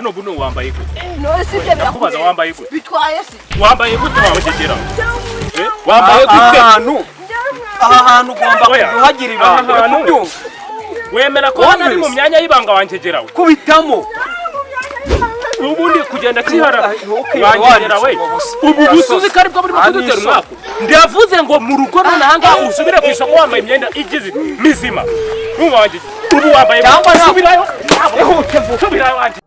hano buno wambaye gute no sibye birakubaza wambaye gute bitwaye si wambaye gute wabagegera wambaye gute aha hantu ugomba kuhagira ibanga wemera ko hano ari mu myanya y'ibanga wankegerawe kubitamo ubundi kugenda kihara wankegera we ubu busuzi ko aribwo burimo kudutera umwaka ndavuze ngo mu rugo runahanga usubire ku isoko wambaye imyenda igize mizima numva wanjye ubu wambaye subirayo subirayo wanjye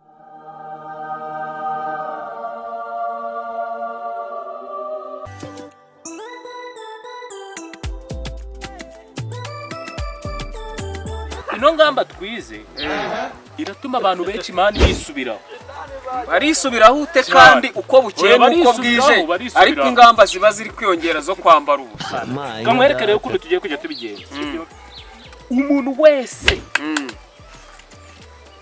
ino ngamba twize iratuma abantu benshi mani bisubiraho barisubiraho ute kandi uko bukeye uko bwije ariko ingamba ziba ziri kwiyongera zo kwambara ubusa kamwerekere uko tugiye kujya tubigenza umuntu wese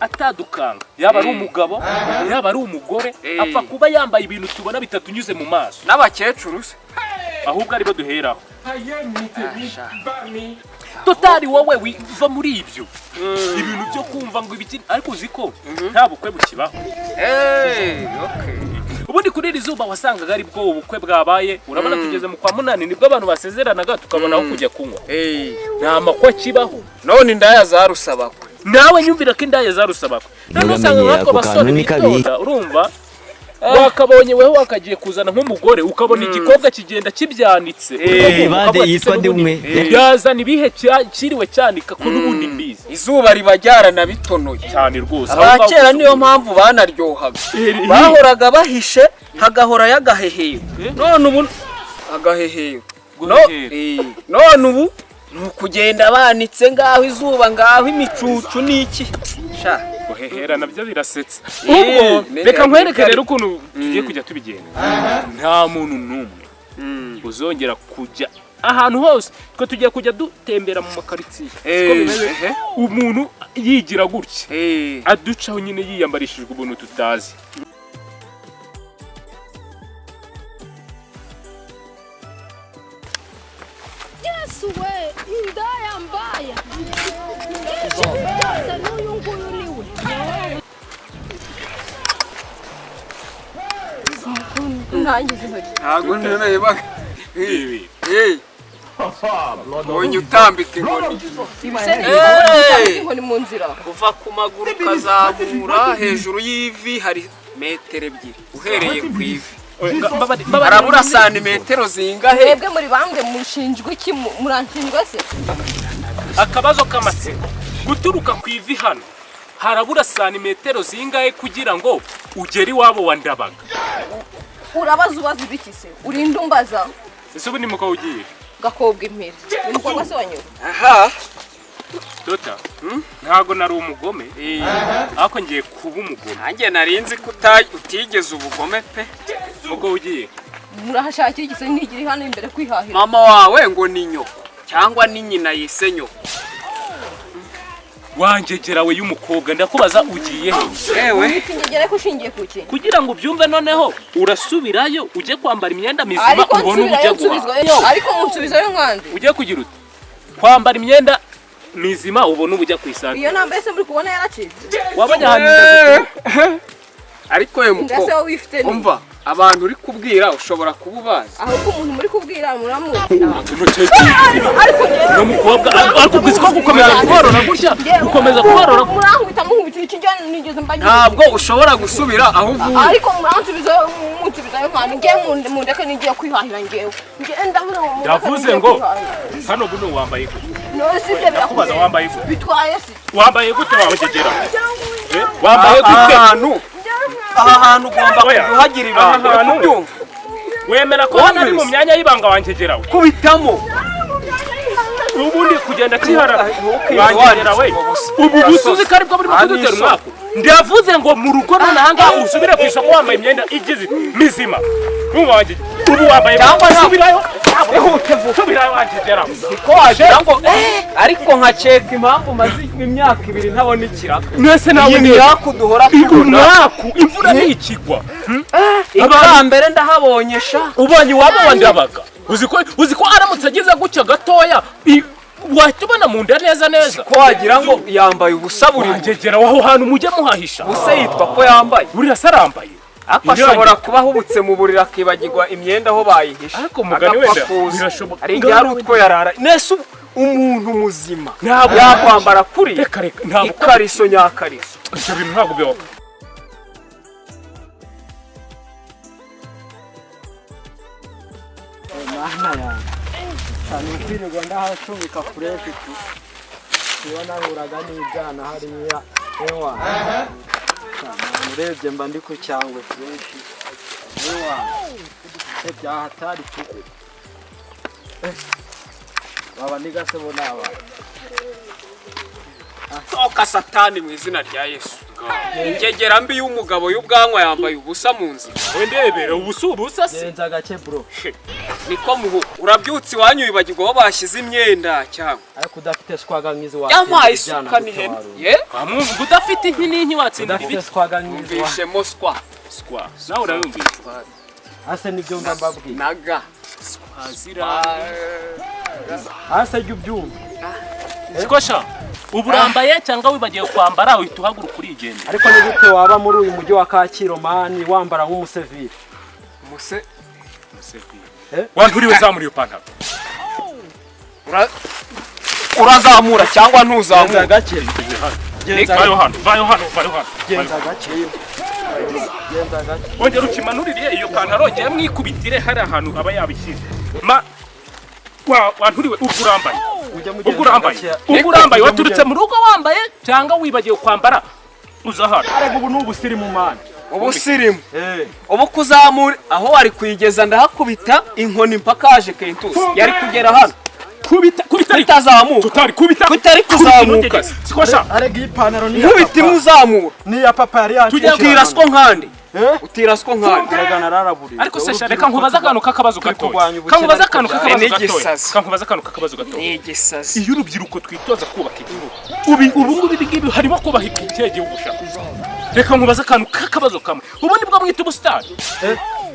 atadukanga yaba ari umugabo yaba ari umugore apfa kuba yambaye ibintu tubona bitatunyuze mu maso n'abakecuru se ahubwo aribo duheraho totari wowe wiva muri ibyo ibintu byo kumva ngo ibiki ariko uziko nta bukwe bukibaho ubundi kuri iri zuba wasangaga ari bwo ubukwe bwabaye urabona tugeze mu kwa munani nibwo abantu basezeranaga tukabona aho kujya kunywa nta makwa kibaho none indaya zarusabakwe nawe nyumvira ko indaya zarusabakwe none usanga nk'ako basore bitonda urumva wakabonye weho wakagiye kuzana nk'umugore ukabona igikobwa kigenda kibyanitse bade yitwa ndumwe yazana ibihe kiriwe cyanika ko n'ubundi mbizi izuba riba ryaranabitonoye cyane rwose abakera niyo mpamvu banaryohaga bahoraga bahishe hagahora yagahehewe none ubu agahehewe none ubu nukugenda banitse ngaho izuba ngaho imicucu niki sha guhehera nabyo birasetsa ubwo reka nkwereke rero ukuntu tugiye kujya tubigenza nta muntu numwe uzongera kujya ahantu hose twe tugiye kujya dutembera mu makaritsiye siko bimeze umuntu yigira gutya aducaho nyine yiyambarishijwe ubuntu tutazi Yesu we indaya mbaya ntago nterebaga bonye utambika inkoni mu nzira kuva ku maguru kazamura hejuru y'ivi hari metero ebyiri uhereye ku ivi harabura santimetero zingahe mwebwe muri bambwe mushinjwe iki muranshinjwe se akabazo k'amatsiko guturuka ku ivi hano harabura santimetero zingahe kugira ngo ugere iwabo wa Ndabaga urabaza ubaza ibiki se urinda umbaza ese ubu ni muko ugiye gakobwa impere umukobwa se wanyura aha dota ntago nari umugome ako ngiye kuba umugome nanjye narinzi ko utigeze ubugome pe muko ugiye murahashakira iki se nigiri hano imbere kwihahira mama wawe ngo ni nyoko cyangwa ni nyina yise nyoko wanjegera we y'umukobwa ndakubaza ugiye ewe ngegere kushingiye kuki kugira ngo byumve noneho urasubirayo uje kwambara imyenda mizima ubone ubujya guha ariko munsubizayo nkandi ujye kugira uti kwambara imyenda mizima ubone ubujya kwisanga iyo nambaye se muri kubona yaracitse wabonye ahantu ariko ye muko umva abantu uri kubwira ushobora kuba ubazi ahubwo umuntu muri kubwira muramuzi ariko umukobwa akubwiza ko gukomeza kubarora gutya gukomeza kubarora murangwita muhubitira iki njye nigeze mbanye ntabwo ushobora gusubira aho uvuye ariko muransubizayo kandi ngiye mundeke nigiye kwihahira ngewe ngenda muri uwo ndavuze ngo hano buno wambaye gute no sibye birakubaza wambaye gute bitwaye se wambaye gute wabagegera wambaye gute aha hantu ugomba kuhagira ibanga wemera ko hano ari mu myanya y'ibanga wankegerawe kubitamo ubundi kugenda kihara wankegera we ubu busuzi ko aribwo burimo kudutera umwaka ndavuze ngo mu rugo runahanga usubire ku isoko wambaye imyenda igize mizima ubu wambaye subirayo subirayo wankegera ko wagira ngo ariko nkaceka impamvu maze imyaka 2 ntabona ikiraka mwese nawe ni yakuduhora kubona imvura ni ikigwa ibambere ndahabonye sha ubonye wabo wa Ndabaga uziko aramutse ageze gutya gatoya watubona mu nda neza neza ko wagira ngo yambaye ubusa buri ngegera waho hantu mujya muhahisha ubusa yitwa ko yambaye buriya sarambaye ariko ashobora kuba ahubutse mu buriri akibagirwa imyenda aho bayihisha ariko mugani wenda birashoboka ari igihe ari utwo yarara nese umuntu muzima yakwambara kuri ikariso nyakariso ibyo bintu ntabwo bibaho Mana yanjye cyane ukwirirwa ndahacumika fureshi tu niba nahuraga n'ibyana hariya ewa urebye mba ndi ku cyangwe fureshi ewa byahatari tuku baba nigase bo n'abana toka satani mu izina rya Yesu ingegera mbi y'umugabo y'ubwanwa yambaye ubusa mu nzira wendebere ubusa se genza gake bro niko muhu urabyutse wanyu bibagirwa bashyize imyenda cyangwa ariko udafite swaga nkizi wa yamaye isuka ni hene ye amwumva udafite inki n'inki watsindira udafite swaga nkizi wa bishemo skwa nawe urabumvise ase nibyo ndababwiye naga azira ase byubyumva sikosha uburambaye cyangwa wibagiye kwambara uhita uhaguruka urigenda ariko ni gute waba muri uyu mujyi wa Kacyiru mani wambara nk'umusevili wanturiwe zamura iyo pantaro urazamura cyangwa ntuzamura gake vayo hano genza gake ongera ukimanurire iyo pantaro ngiye mwikubitire hari ahantu aba yabishyize wanturiwe ugurambaye waturutse mu rugo wambaye cyangwa wibagiwe kwambara uzahara ariko ubu n'ubusirimu mani ubusirimu ubu kuzamura aho wari kuyigeza ndahakubita inkoni mpaka aje kentusi yari kugera hano kubita kutari kuzamuka arega iyi pantaro ni nkubita imuzamura ni ya papa yari tujya kwiraswa nkandi utiraswa nkandi uragana raraburi ariko se reka nkubaza akantu k'akabazo gatoya ni igisazi iyo urubyiruko twitoza kubaka igihugu ubu ngubu ibi harimo kubaha ikihe gihugu ushaka reka nkubaza akantu k'akabazo kamwe ubundi bwo mwita ubusitani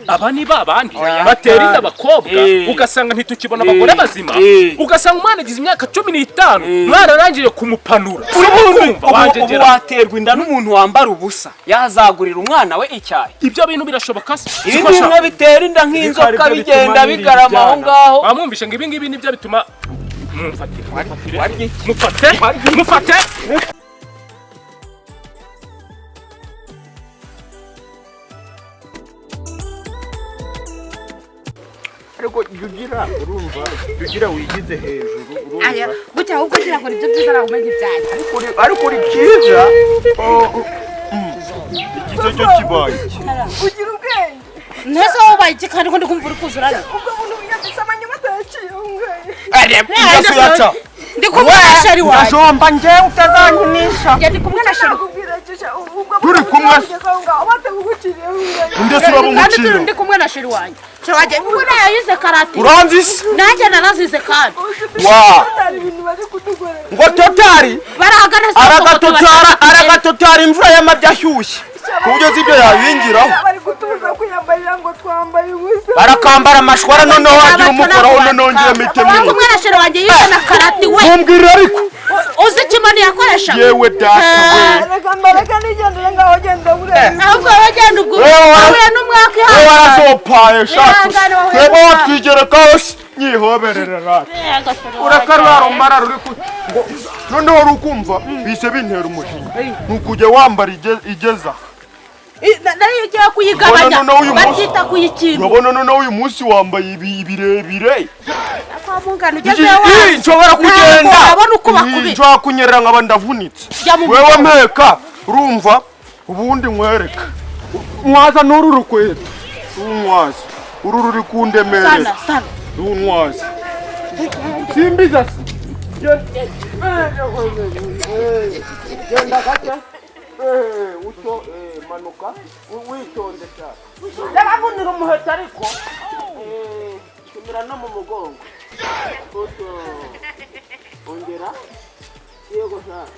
aba ni babandi batera inda abakobwa ugasanga ntitukibona abagore bazima ugasanga umwana agize imyaka 15 mwararangije kumupanura ubu waterwa inda n'umuntu wambara ubusa yazagurira umwana we icyayi ibyo bintu birashoboka se ibintu bimwe bitera inda nk'inzoka bigenda bigarama aho ngaho wamwumvishe ngo ibi nibyo bituma mufate ariko yugira urumva yugira wigize hejuru urumva aya gute ahubwo gira ngo nibyo byiza nagumenye ibyaye ariko uri kiza ikizo cyo kibaye ugira ubwenge neza wabaye ikikandi ko ndi kumva uri kuzurana ubwo muntu wiyanditse amanyamata yaciye ndi kumwe na sheri wawe ndashomba njye utazankinisha ndi kumwe na sheri turi kumwe ndetse urabumucira ndi kumwe na sheri wanjye sheri wanjye ubona yayize karate uranzise nanjye narazize kandi ngo totari aragatotara imvura y'amabya ashyushye ku buryo zibyo yabingiraho barakambara amashwara noneho wagira umukoraho noneho ngiye mite ndi kumwe na sheri wanjye yize na karate we ntumbwirire ariko uzi ikimani yakoresha yewe data reka nigendere ngaho genda burera ahubwo wagenda ubwo uriya n'umwaka ihangane warazopaye shaka twebwe watwigerekaho nyihoberere rata urakarwara umara ruri ngo noneho uri ukumva bise bintera umujinya nukujya wambara igeza nariyo ugiye kuyigabanya batita kuyikintu urabona noneho uyu munsi wambaye ibirebire nshobora kugenda urabona uko bakubita nshobora kunyerera nkaba ndavunitse wewe mpeka urumva ubundi nkwereka mwaza n'uru rukweto rumwaza uru ruri kundemereza rumwaza simbiza genda gake uto manuka witonde cyane ndabavunira umuheto ariko tumira no mu mugongo uto ongera yego cyane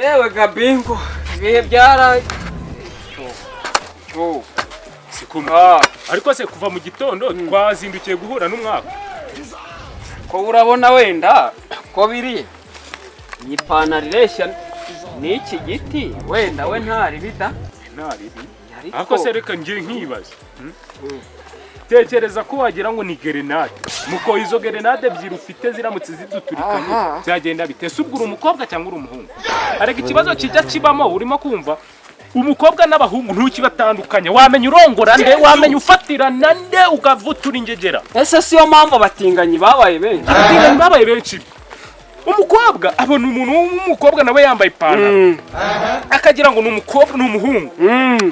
yewe gabingo ibihe byara ariko se kuva mu gitondo twazindukiye guhura n'umwaka ko urabona wenda ko biri ipantaro ireshya n'iki giti wenda we ntari bida ariko se reka ngiye nkibaza tekereza ko wagira ngo ni gerenade muko izo gerenade ebyiri ufite ziramutse ziduturikanye byagenda bitese ubwo uri umukobwa cyangwa uri umuhungu ariko ikibazo kijya kibamo urimo kumva umukobwa n'abahungu ntukibatandukanye wamenya urongora nde wamenya ufatirana nde ukavutura ingegera ese siyo mpamvu abatinganyi babaye benshi umukobwa abona umuntu w'umukobwa nawe yambaye ipantaro akagira ngo ni umukobwa ni umuhungu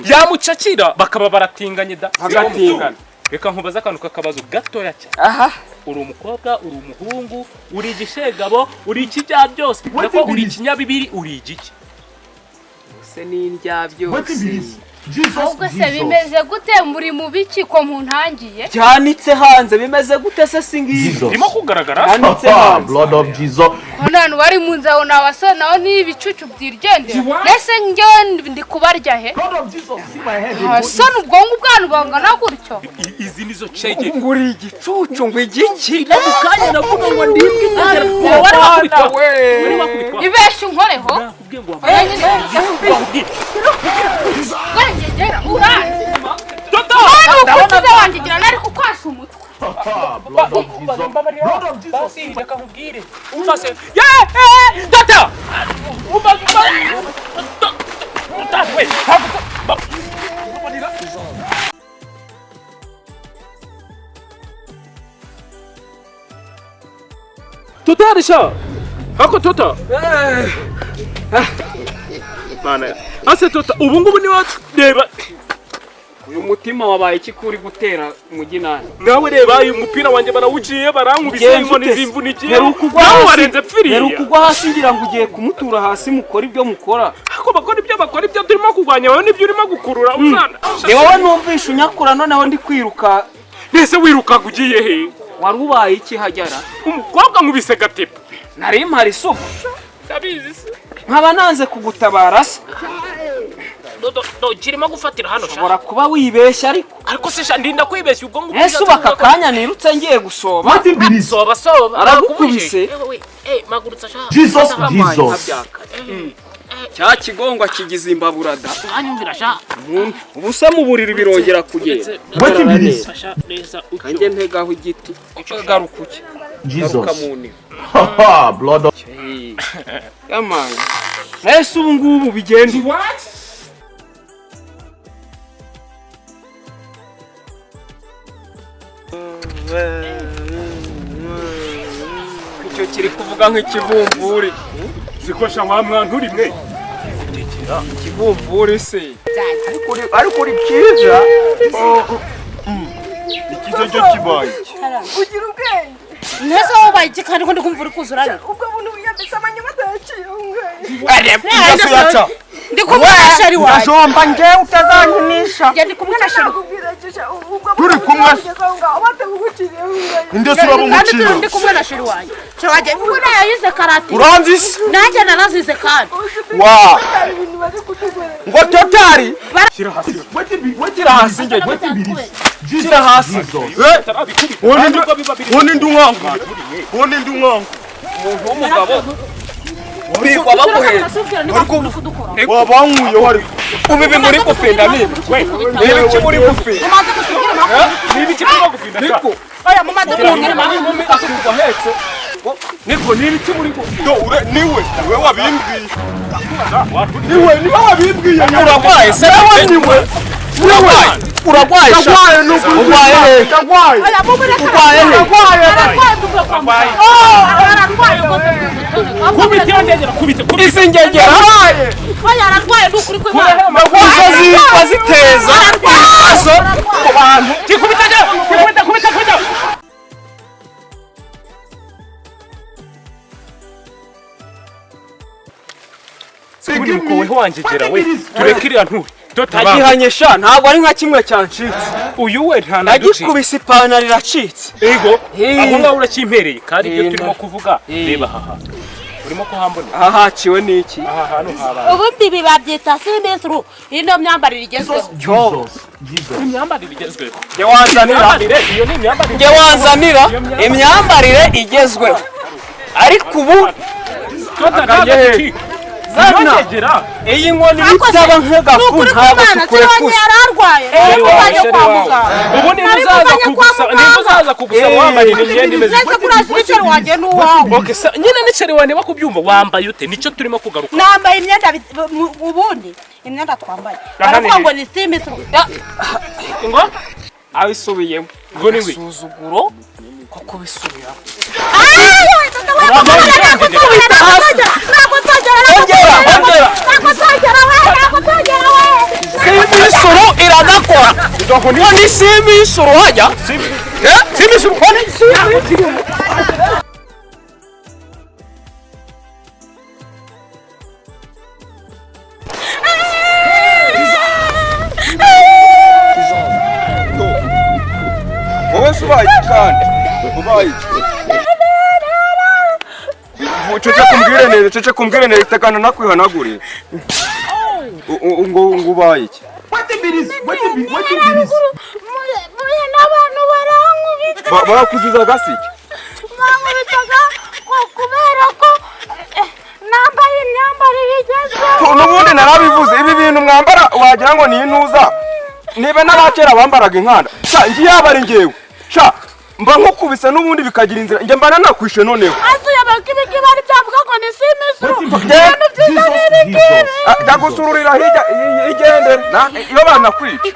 yamucakira bakaba baratinganye agatingana reka nkubaza akantu k'akabazo gatoya cyane uri umukobwa uri umuhungu uri igishegabo uri ikijya byose nako uri ikinyabibiri uri igiki se n'indya byose ahubwo se bimeze gute muri mu biki ko muntangiye cyanitse hanze bimeze gute se singizo ndimo kugaragara cyanitse hanze blood of Jesus ko nanu bari mu nzaho nabasore naho n'ibicucu byirgendera mbese njyewe ndi kubarya he soni ubwonko bwanyu bangana gutyo izi nizo cege nguri igicucu ngo igiki mu kanya navuga ngo ndibwe ingegera wari wakubitwa ibeshye unkoreho ngegera uranze ndabona ko wangigira nari kukwasa umutwe tata tutarisha hako tota mana ase tota ubu ngubu ni reba uyu mutima wabaye iki kuri gutera umuginani nawe reba uyu mupira wanjye barawuciye barankubise inkoni zimvunikiye nawe warenze pfiriya kugwa hasi ngira ngo ugiye kumutura hasi mukora ibyo mukora ako bakora ibyo turimo kurwanya wowe nibyo urimo gukurura uzana ni wowe numvisha unyakura noneho ndi kwiruka mbese wiruka ugiye he wari ubaye iki hajyara umukobwa nkubise gatepa nari mpari isuku ndabizi se nkaba nanze kugutabara se kirimo gufatira hano ushobora kuba wibeshya ariko se ndinda kwibeshya ubwo ngubwo ese ubaka kanya nirutse ngiye gusoba soba aragukubise magurutsa sha Jesus cya kigongwa kigize imbaburada anyumvira sha ubusa mu buriri birongera kugenda fasha neza kanjye ntegaho igiti garuka uke Jesus blood of yamani ese ubu ngubu bigenda icyo kiri kuvuga nk'ikivumvuri zikosha mwantu rimwe ikivumvuri se ariko uri kiza ikizo cyo kibaye ugira ubwenge neza wabaye iki kandi ko ndi kumva uri kuzura ari ubwo buntu wiyambitse amanyuma atayaciye ndi kumwe na shari wawe ndajomba ngewe utazankinisha ndi kumwe na shari turi kumwe indese uraba umukino ndi kumwe na shari wawe shari waje ubona yayize karate uranzi se nanjye narazize kandi wa ngo totari shira hasi wekira hasi nge shira hasi wone ndumwangu umuntu w'umugabo urigwa baguhetse wabankuye wari ubibi muri gufenda nibi iki muri gufenda n'ibiki muri gufenda niko oya mumaze kumwira akugwa hetse niko n'ibiki muri gufenda niwe wabimbwiye niwe wabimbwiye uragwaye se niwe uragwaye urwaye kubita isingegera baziteza ibibazo ku bantu kubita ubundi mukowe wangegera we tureke iriya nturi agihanyesha ntabwo ari nka kimwe cyancitse uyu we nta nagikubise ipantaro iracitse ego aho ngaho urakimpereye kandi ibyo turimo kuvuga reba aha urimo kuhambona aha haciwe n'iki aha hantu habaye ubundi ibi babyita simisuru ino myambarire igezweho imyambarire igezweho njye wanzanira iyo ni imyambarire njye wanzanira imyambarire igezweho ariko ubu tutaganye zana iyi nkoni bitaba nk'agafu ntabwo tukure kusa yararwaye ubu niba uzaza kugusaba wambaye imyenda imeze neza kuraza icyo wanjye n'uwawe okay nyine n'iceri wane bakubyumva wambaye ute nicyo turimo kugaruka nambaye imyenda ubundi imyenda twambaye baravuga ngo ni simisuru ngo abisubiyemo ngo ni wi suzuguro ko kubisubiramo simisuru iradakora ngo ni simisuru hajya simisuru wowe subaye kandi ubaye cece kumbwire neza tekana nakwihanagurira ngo ubaye iki n'abantu barankubita barakuziza gasiki bankubitaga kubera ko nambaye imyambarire igezweho n'ubundi narabivuze ibi bintu mwambara wagira ngo ni intuza niba n'abakera bambaraga inkanda ngiye yaba ari ngewe mba nkukubise n'ubundi bikagira inzira njye mba nanakwishe noneho asuye abakibiki bari byavuga ngo ni simisuru ibintu byiza n'ibikiri jya gusururira hirya igendere iyo banakwica